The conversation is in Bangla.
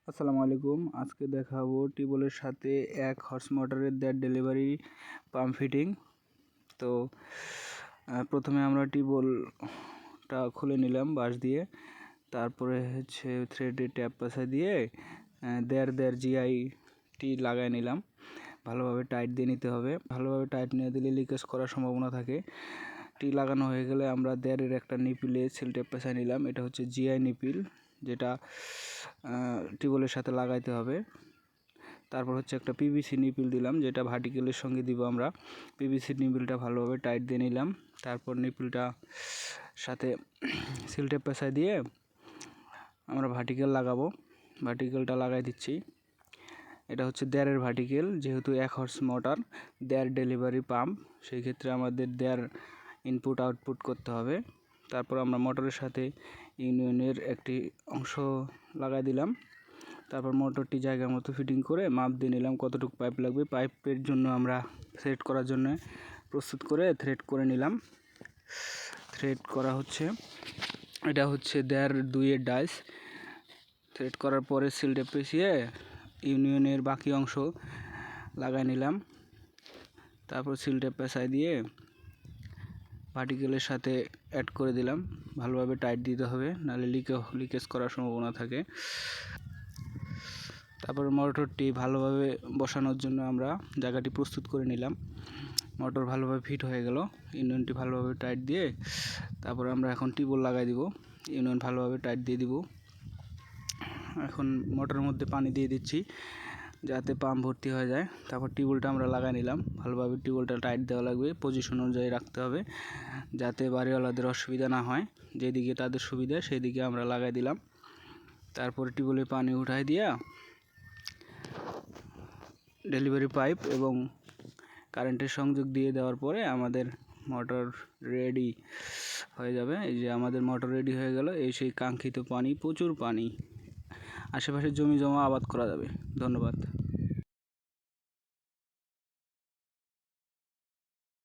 আসসালামু আলাইকুম। আজকে দেখাবো টিউবওয়েলের সাথে 1 হর্স মোটরের দেড় ডেলিভারি পাম্প ফিটিং। তো প্রথমে আমরা টিউবওয়েলটা খুলে নিলাম বাঁশ দিয়ে, তারপরে হচ্ছে থ্রেডে ট্যাপ পাশা দিয়ে দেড় জিআইটি লাগাই নিলাম। ভালোভাবে টাইট দিয়ে নিতে হবে। ভালোভাবে টাইট নিয়ে দিলে লিকেজ করার সম্ভাবনা থাকে। টি লাগানো হয়ে গেলে আমরা দেড়ের একটা নিপিলে সেল ট্যাপ পেঁচাই নিলাম। এটা হচ্ছে জিআই নিপিল, যেটা টিউবওয়েলের সাথে লাগাইতে হবে। তারপর হচ্ছে একটা পিভিসি নিপিল দিলাম, যেটা ভার্টিক্যালের সঙ্গে দিব আমরা। পিভিসি নিপিলটা ভালোভাবে টাইট দিয়ে নিলাম। তারপর নিপিলটা সাথে সেল ট্যাপ পেঁচাই দিয়ে আমরা ভার্টিক্যাল লাগাবো। ভার্টিক্যালটা লাগাই দিচ্ছি। এটা হচ্ছে দেড়ের ভার্টিক্যাল, যেহেতু 1 হর্স মোটর, দেড় ডেলিভারি পাম্প, সেই ক্ষেত্রে আমাদের দেড় ইনপুট আউটপুট করতে হবে। তারপর আমরা মোটরের সাথে ইউনিয়নের একটি অংশ লাগাই দিলাম। তারপর মোটরটি জায়গা মতো ফিটিং করে মাপ দিয়ে নিলাম কতটুকু পাইপ লাগবে। পাইপের জন্য আমরা থ্রেড করার জন্য প্রস্তুত করে থ্রেড করে নিলাম। থ্রেড করা হচ্ছে, এটা হচ্ছে দেড় দুইয়ের ডাইস। থ্রেড করার পরে সিল ট্যাপ পেঁচিয়ে ইউনিয়নের বাকি অংশ লাগাই নিলাম। তারপর সিল ট্যাপ পেঁচাই দিয়ে ভার্টিক্যালের সাথে অ্যাড করে দিলাম। ভালোভাবে টাইট দিতে হবে, নাহলে লিকেজ করার সম্ভাবনা থাকে। তারপর মোটরটি ভালোভাবে বসানোর জন্য আমরা জায়গাটি প্রস্তুত করে নিলাম। মোটর ভালোভাবে ফিট হয়ে গেল। ইউনিয়নটি ভালোভাবে টাইট দিয়ে তারপর আমরা এখন টিউবওয়েল লাগাই দিব। ইউনিয়ন ভালোভাবে টাইট দিয়ে দিব। এখন মোটরের মধ্যে পানি দিয়ে দিচ্ছি যাতে পাম্প ভর্তি হয়ে যায়। তারপর টিউবওয়েলটা আমরা লাগাই নিলাম। ভালোভাবে টিউবওয়েলটা টাইট দেওয়া লাগবে, পজিশন অনুযায়ী রাখতে হবে যাতে বাড়িওয়ালাদের অসুবিধা না হয়। যেদিকে তাদের সুবিধা সেই দিকে আমরা লাগাই দিলাম। তারপরে টিউবওয়েলে পানি উঠাই দিয়া ডেলিভারি পাইপ এবং কারেন্টের সংযোগ দিয়ে দেওয়ার পরে আমাদের মোটর রেডি হয়ে যাবে। এই যে আমাদের মোটর রেডি হয়ে গেল। এই সেই কাঙ্ক্ষিত পানি, প্রচুর পানি, আশেপাশের জমি জমা আবাদ করা যাবে। ধন্যবাদ।